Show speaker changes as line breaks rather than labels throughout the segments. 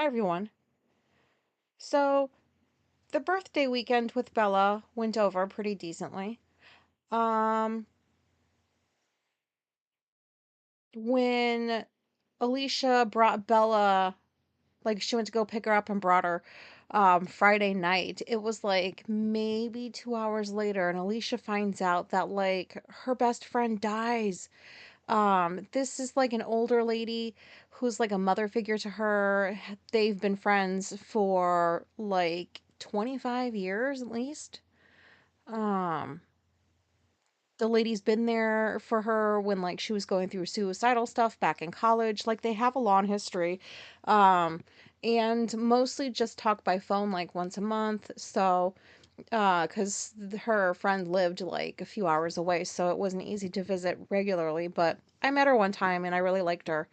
Hi, everyone. So, the birthday weekend with Bella went over pretty decently. Um, when Alicia brought Bella, like she went to go pick her up and brought her Friday night, it was like maybe 2 hours later, and Alicia finds out that like her best friend dies. This is like an older lady who's like a mother figure to her. They've been friends for like 25 years at least. Um, the lady's been there for her when like she was going through suicidal stuff back in college. Like they have a long history. Um, and mostly just talk by phone like once a month. So, cuz her friend lived like a few hours away, so it wasn't easy to visit regularly, but I met her one time and I really liked her.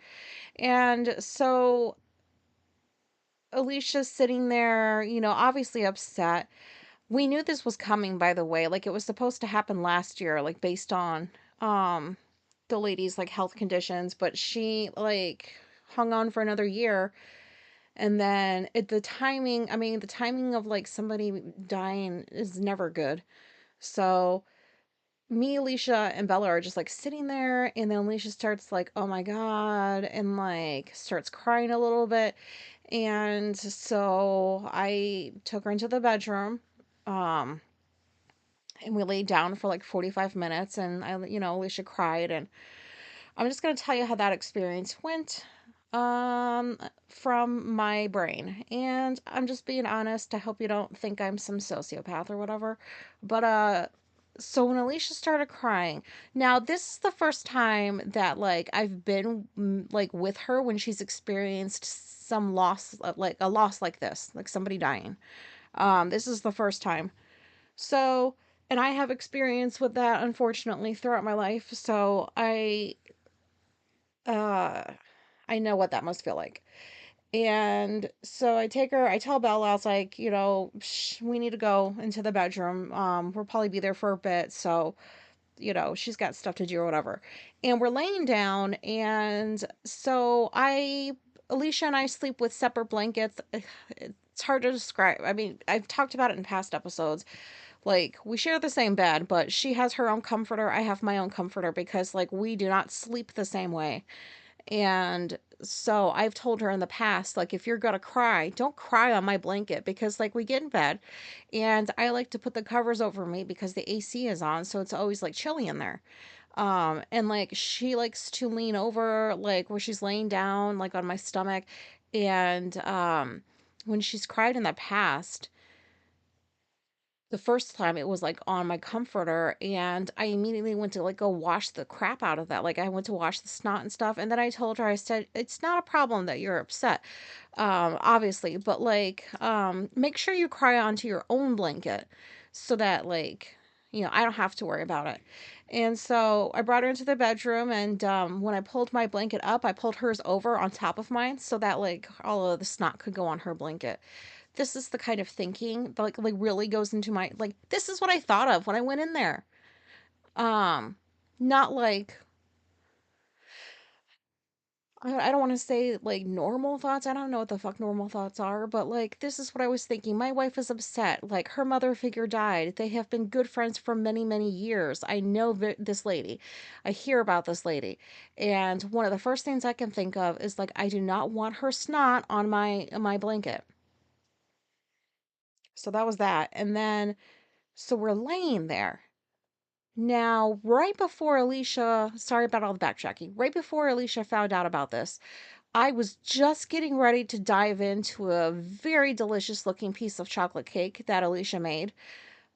And so Alicia's sitting there, obviously upset. We knew this was coming, by the way. Like it was supposed to happen last year, like based on um the lady's like health conditions, but she like hung on for another year. And then the timing, I mean, the timing of like somebody dying is never good. So me, Alicia, and Bella are just like sitting there, and then Alicia starts like, "Oh my God," and like starts crying a little bit. And so I took her into the bedroom. Um, and we laid down for like 45 minutes, and Alicia cried. And I'm just going to tell you how that experience went um from my brain. And I'm just being honest. I hope you don't think I'm some sociopath or whatever. But so when Alicia started crying, now this is the first time that like I've been like with her when she's experienced some loss, like a loss like this, like somebody dying. This is the first time. So, and I have experience with that unfortunately throughout my life. So uh I know what that must feel like. And so I take her, I tell Bella, I was like, we need to go into the bedroom. We'll probably be there for a bit. So, she's got stuff to do or whatever. And we're laying down. And so Alicia and I sleep with separate blankets. It's hard to describe. I mean, I've talked about it in past episodes. Like, we share the same bed, but she has her own comforter. I have my own comforter because, like, we do not sleep the same way. And so I've told her in the past, like, if you're gonna cry, don't cry on my blanket because, like, we get in bed and I like to put the covers over me because the AC is on. So it's always like chilly in there. And like, she likes to lean over, like, where she's laying down, like, on my stomach. And, when she's cried in the past, the first time it was like on my comforter, and I immediately went to like go wash the crap out of that. Like I went to wash the snot and stuff, and then I told her, I said, it's not a problem that you're upset, obviously, but like make sure you cry onto your own blanket so that like I don't have to worry about it. And so I brought her into the bedroom, and when I pulled my blanket up, I pulled hers over on top of mine so that like all of the snot could go on her blanket. This is the kind of thinking that like really goes into my, like, this is what I thought of when I went in there. Um Not like, I don't want to say like normal thoughts. I don't know what the fuck normal thoughts are, but like this is what I was thinking. My wife is upset. Like her mother figure died. They have been good friends for many, many years. I know this lady. I hear about this lady. And one of the first things I can think of is like I do not want her snot on my blanket. So that was that. And then so we're laying there. Now, right before Alicia, sorry about all the backtracking, right before Alicia found out about this, I was just getting ready to dive into a very delicious looking piece of chocolate cake that Alicia made.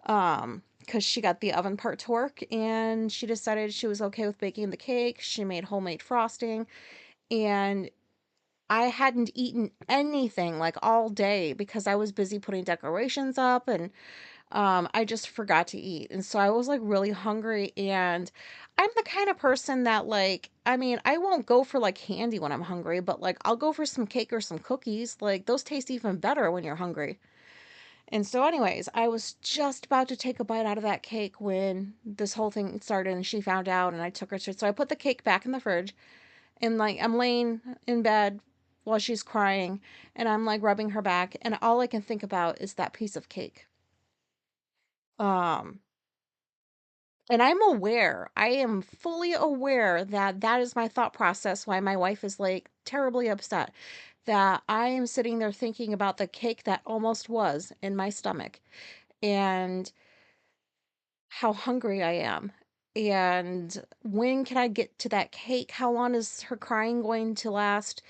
Because she got the oven part to work and she decided she was okay with baking the cake. She made homemade frosting, and I hadn't eaten anything like all day because I was busy putting decorations up, and I just forgot to eat. And so I was like really hungry, and I'm the kind of person that like, I mean, I won't go for like candy when I'm hungry, but like I'll go for some cake or some cookies. Like those taste even better when you're hungry. And so anyways, I was just about to take a bite out of that cake when this whole thing started and she found out, and I took her to, so I put the cake back in the fridge, and like I'm laying in bed while she's crying, and I'm like rubbing her back, and all I can think about is that piece of cake. Um, and I'm aware, I am fully aware that that is my thought process why my wife is like terribly upset that I am sitting there thinking about the cake that almost was in my stomach and how hungry I am. And when can I get to that cake? How long is her crying going to last?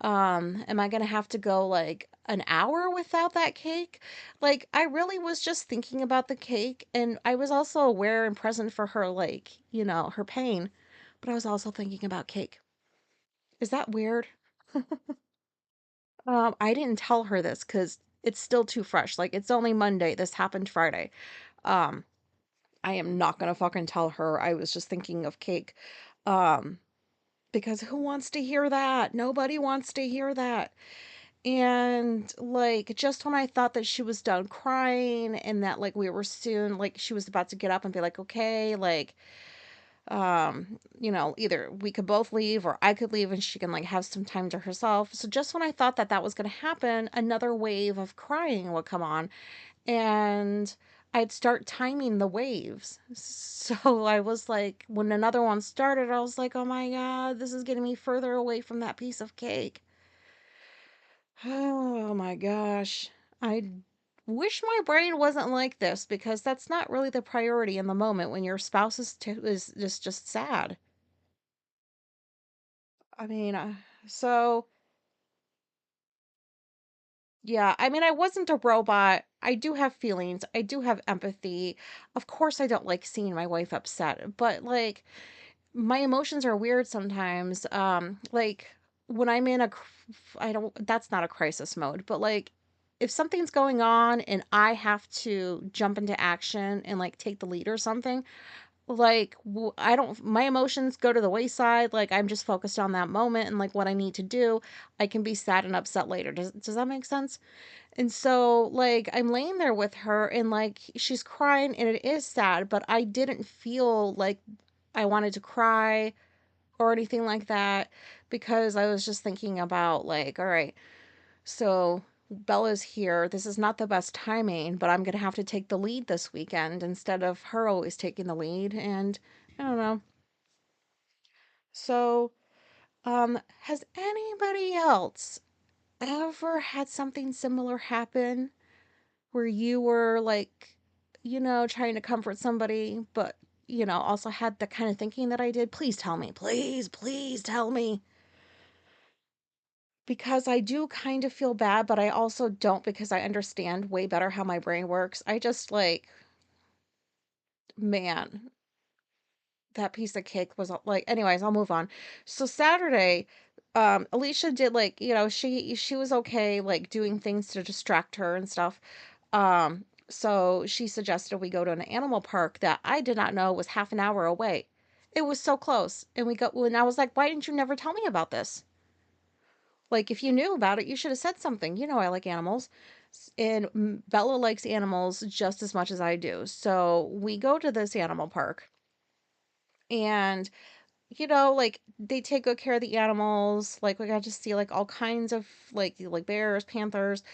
Am I gonna have to go like an hour without that cake? Like, I really was just thinking about the cake, and I was also aware and present for her, like, her pain, but I was also thinking about cake. Is that weird? I didn't tell her this because it's still too fresh. Like, it's only Monday. This happened Friday. Um, I am not gonna fucking tell her I was just thinking of cake. Um, because who wants to hear that? Nobody wants to hear that. And like just when I thought that she was done crying and that like we were soon like she was about to get up and be like, okay, like either we could both leave or I could leave and she can like have some time to herself. So just when I thought that that was going to happen, another wave of crying would come on and I'd start timing the waves. So I was like, when another one started, I was like, oh my God, this is getting me further away from that piece of cake. Oh my gosh. I wish my brain wasn't like this because that's not really the priority in the moment when your spouse is just sad. I mean, so yeah, I mean, I wasn't a robot. I do have feelings. I do have empathy. Of course, I don't like seeing my wife upset, but like my emotions are weird sometimes. Like when I'm in I don't, that's not a crisis mode, but like if something's going on and I have to jump into action and like take the lead or something, like I don't, my emotions go to the wayside. Like I'm just focused on that moment and like what I need to do. I can be sad and upset later. Does that make sense? And so, like, I'm laying there with her and, like, she's crying and it is sad, but I didn't feel like I wanted to cry or anything like that because I was just thinking about, like, all right, so Bella's here. This is not the best timing, but I'm going to have to take the lead this weekend instead of her always taking the lead. And I don't know. So, has anybody else ever had something similar happen? Where you were like, trying to comfort somebody, but, also had the kind of thinking that I did? Please tell me. Please, please tell me. Because I do kind of feel bad, but I also don't because I understand way better how my brain works. I just like, man, that piece of cake was like, anyways, I'll move on. So Saturday, Alicia did like, she was okay, like doing things to distract her and stuff. So she suggested we go to an animal park that I did not know was half an hour away. It was so close. And I was like, why didn't you never tell me about this? Like, if you knew about it, you should have said something. I like animals. And Bella likes animals just as much as I do. So we go to this animal park and like they take good care of the animals. Like we got to see like all kinds of like bears, panthers.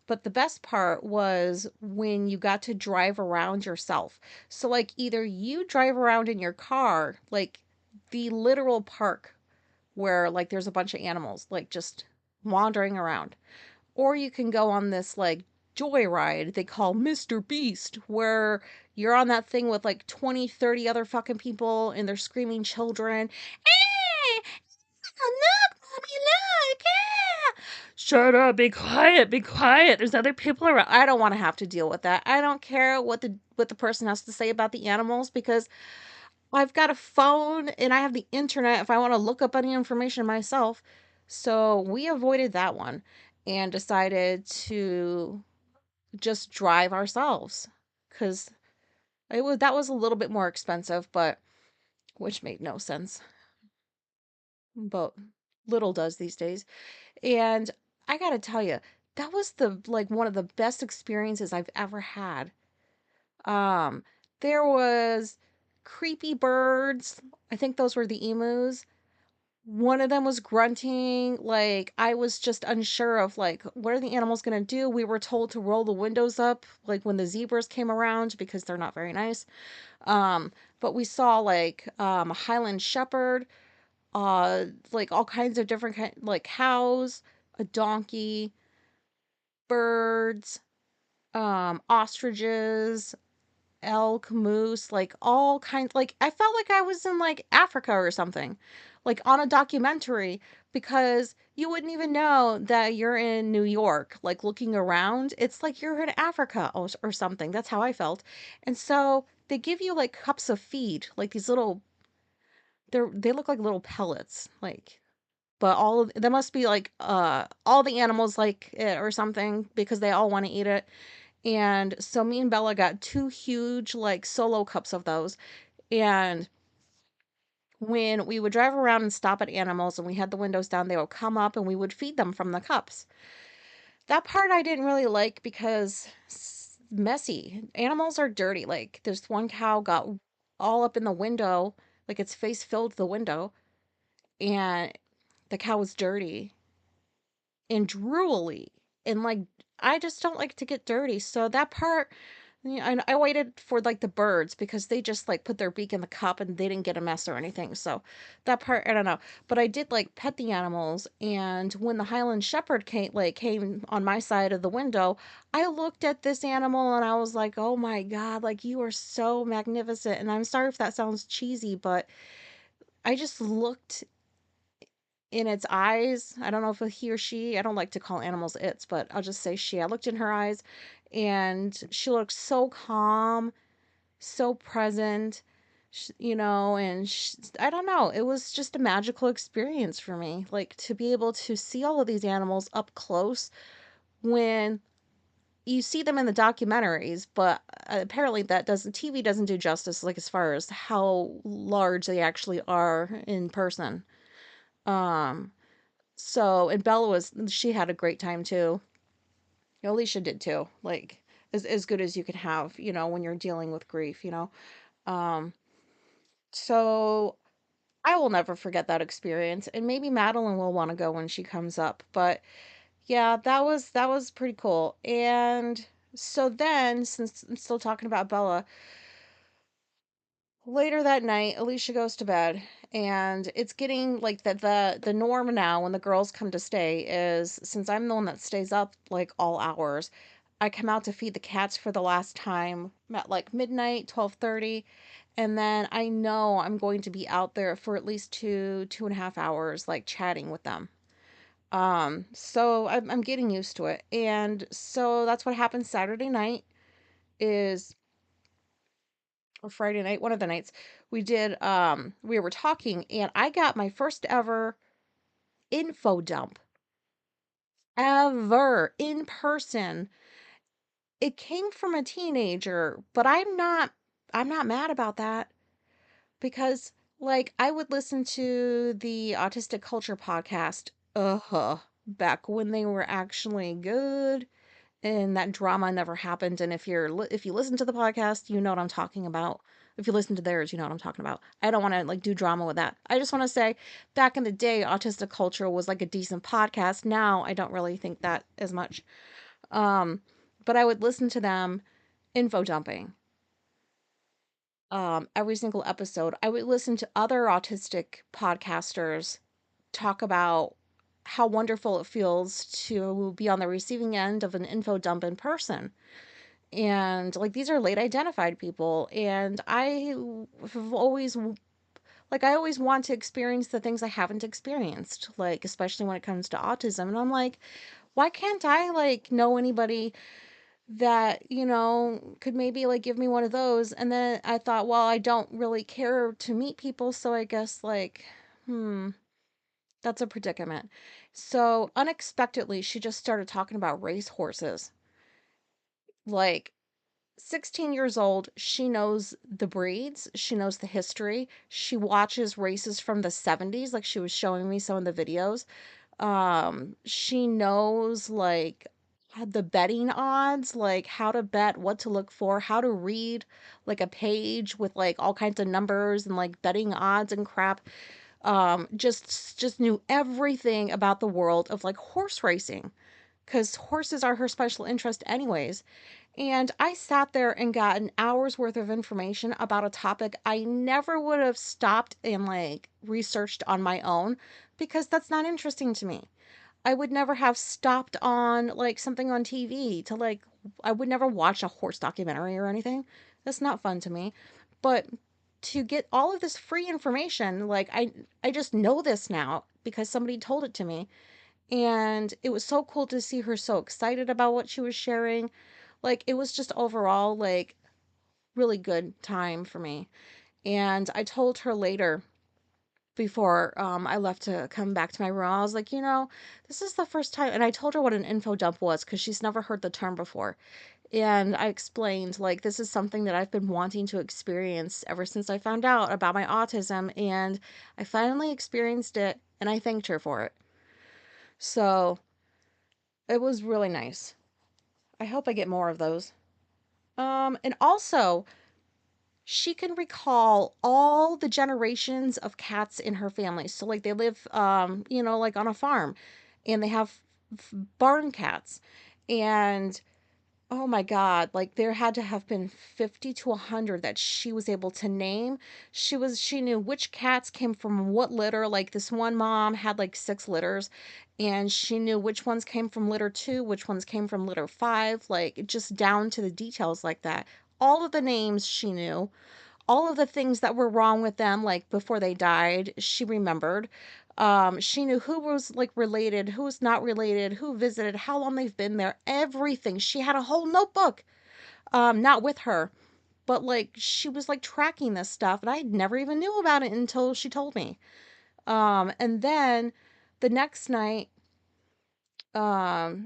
But the best part was when you got to drive around yourself. So like either you drive around in your car, like the literal park where like there's a bunch of animals like just wandering around, or you can go on this like joyride they call Mr. Beast, where you're on that thing with like 20, 30 other fucking people and they're screaming children. "Eh, look, mommy, look, ah." Shut up, be quiet, be quiet. There's other people around. I don't want to have to deal with that. I don't care what the person has to say about the animals because I've got a phone and I have the internet if I want to look up any information myself. So we avoided that one and decided to just drive ourselves because that was a little bit more expensive, but which made no sense. But little does these days. And I gotta tell you, that was the like one of the best experiences I've ever had. Um, there was creepy birds. I think those were the emus. One of them was grunting, like, I was just unsure of, like, what are the animals gonna do? We were told to roll the windows up, like, when the zebras came around because they're not very nice. Um, but we saw, like, a Highland shepherd, like, all kinds of different like, cows, a donkey, birds, ostriches, elk, moose, like all kinds. Like I felt like I was in like Africa or something, like on a documentary, because you wouldn't even know that you're in New York, like looking around. It's like you're in Africa or something. That's how I felt. And so they give you like cups of feed, like these little, they look like little pellets, like, but all of there must be like all the animals like it or something because they all want to eat it. And so me and Bella got two huge, like, solo cups of those. And when we would drive around and stop at animals and we had the windows down, they would come up and we would feed them from the cups. That part I didn't really like because messy. Animals are dirty. Like, this one cow got all up in the window, like its face filled the window, and the cow was dirty and drooly. And like, I just don't like to get dirty. So that part, yeah, I waited for like the birds because they just like put their beak in the cup and they didn't get a mess or anything. So that part, I don't know. But I did like pet the animals. And when the Highland Shepherd came on my side of the window, I looked at this animal and I was like, oh my God, like you are so magnificent. And I'm sorry if that sounds cheesy, but I just looked in its eyes. I don't know if he or she, I don't like to call animals its, but I'll just say she. I looked in her eyes and she looked so calm, so present, and I don't know. It was just a magical experience for me. Like to be able to see all of these animals up close when you see them in the documentaries, but apparently TV doesn't do justice, like as far as how large they actually are in person. Um, and Bella she had a great time too. Alicia did too. Like as good as you can have, when you're dealing with grief. Um, so I will never forget that experience, and maybe Madeline will want to go when she comes up. But yeah, that was pretty cool. And so then, since I'm still talking about Bella, later that night, Alicia goes to bed, and it's getting like the norm now when the girls come to stay is, since I'm the one that stays up like all hours, I come out to feed the cats for the last time at like midnight, 12:30, and then I know I'm going to be out there for at least 2.5 hours, like chatting with them. So I'm getting used to it, and so that's what happened Saturday night is or Friday night, one of the nights, we were talking and I got my first ever info dump ever in person. It came from a teenager, but I'm not mad about that because like I would listen to the Autistic Culture podcast back when they were actually good and that drama never happened. And if you listen to the podcast, you know what I'm talking about. If you listen to theirs, you know what I'm talking about. I don't want to like do drama with that. I just want to say back in the day, Autistic Culture was like a decent podcast. Now I don't really think that as much. Um, but I would listen to them info dumping every single episode. I would listen to other autistic podcasters talk about how wonderful it feels to be on the receiving end of an info dump in person. And like these are late identified people, and have always I always want to experience the things I haven't experienced, like especially when it comes to autism. And I'm like, why can't I like know anybody that could maybe like give me one of those? And then I thought, well, I don't really care to meet people, so I guess like, that's a predicament. So unexpectedly she just started talking about race horses. Like 16 years old, she knows the breeds, she knows the history, she watches races from the 70s, like she was showing me some of the videos. She knows like the betting odds, like how to bet, what to look for, how to read like a page with like all kinds of numbers and like betting odds and crap. just knew everything about the world of like horse racing because horses are her special interest anyways. And I sat there and got an hour's worth of information about a topic I never would have stopped and like researched on my own because that's not interesting to me. I would never have stopped on like something on TV to like, I would never watch a horse documentary or anything. That's not fun to me. But to get all of this free information, like I just know this now because somebody told it to me. And it was so cool to see her so excited about what she was sharing. Like it was just overall like really good time for me. And I told her later before I left to come back to my room, I was like, this is the first time. And I told her what an info dump was because she's never heard the term before. And I explained, like, this is something that I've been wanting to experience ever since I found out about my autism. And I finally experienced it and I thanked her for it. So it was really nice. I hope I get more of those. And also, she can recall all the generations of cats in her family. So like they live like on a farm and they have barn cats. And oh my god, like there had to have been 50 to 100 that she was able to name. She knew which cats came from what litter. Like this one mom had like 6 litters and she knew which ones came from litter 2, which ones came from litter 5, like just down to the details like that. All of the names she knew, all of the things that were wrong with them, like before they died, she remembered. She knew who was like related, who was not related, who visited, how long they've been there, everything. She had a whole notebook, not with her, but like she was like tracking this stuff, and I never even knew about it until she told me. And then the next night,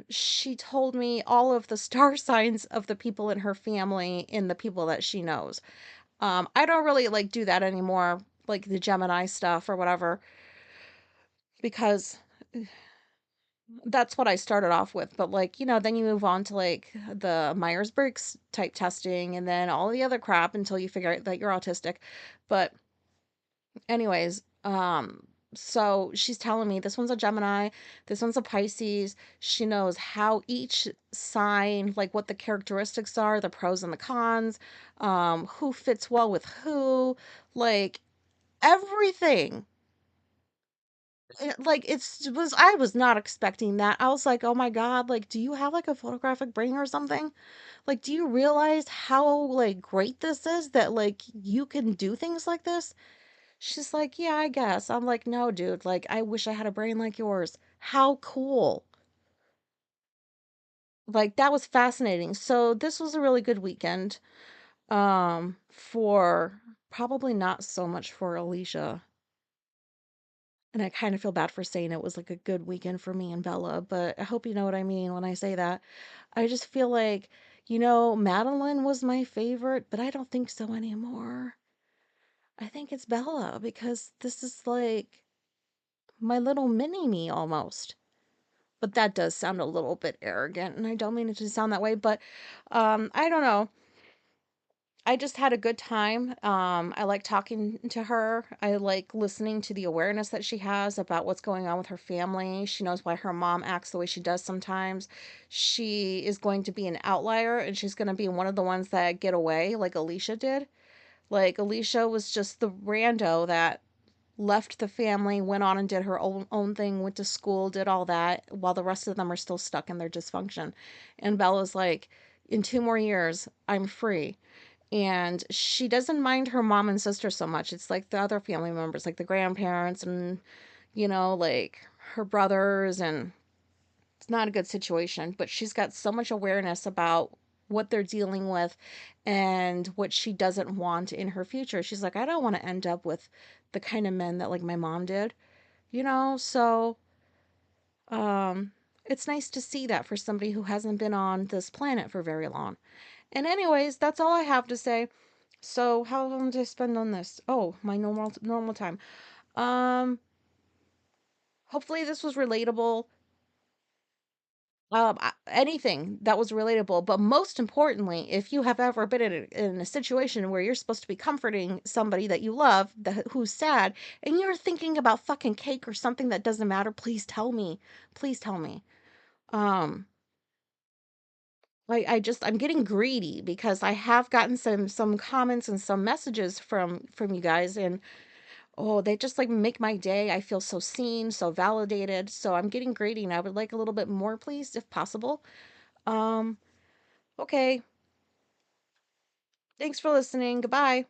she told me all of the star signs of the people in her family and the people that she knows. I don't really like do that anymore, like the Gemini stuff or whatever, because that's what I started off with. But like, then you move on to like the Myers-Briggs type testing and then all the other crap until you figure out that you're autistic. But anyways, so she's telling me this one's a Gemini, this one's a Pisces. She knows how each sign, like what the characteristics are, the pros and the cons, who fits well with who, like everything. Like I was not expecting that. I was like, "Oh my god, like do you have like a photographic brain or something? Like do you realize how like great this is that like you can do things like this?" She's like, "Yeah, I guess." I'm like, "No, dude, like I wish I had a brain like yours. How cool." Like that was fascinating. So this was a really good weekend for probably not so much for Alicia. And I kind of feel bad for saying it was like a good weekend for me and Bella, but I hope you know what I mean when I say that. I just feel like, Madeline was my favorite, but I don't think so anymore. I think it's Bella because this is like my little mini me almost. But that does sound a little bit arrogant, and I don't mean it to sound that way, but I don't know. I just had a good time. I like talking to her. I like listening to the awareness that she has about what's going on with her family. She knows why her mom acts the way she does sometimes. She is going to be an outlier and she's going to be one of the ones that get away, like Alicia did. Like, Alicia was just the rando that left the family, went on and did her own thing, went to school, did all that, while the rest of them are still stuck in their dysfunction. And Bella's like, in 2 more years, I'm free, and she doesn't mind her mom and sister so much. It's like the other family members, like the grandparents and, like her brothers, and it's not a good situation. But she's got so much awareness about what they're dealing with and what she doesn't want in her future. She's like, I don't want to end up with the kind of men that like my mom did, so um it's nice to see that for somebody who hasn't been on this planet for very long. And anyways, that's all I have to say. So how long did I spend on this? Oh, my normal time. Um, Hopefully this was relatable. Anything that was relatable, but most importantly, if you have ever been in a situation where you're supposed to be comforting somebody that you love, who's sad, and you're thinking about fucking cake or something that doesn't matter, please tell me. Please tell me. Um, I'm getting greedy because I have gotten some comments and some messages from you guys, and oh, they just like make my day. I feel so seen, so validated. So I'm getting greedy, and I would like a little bit more, please, if possible. Um, okay. Thanks for listening. Goodbye.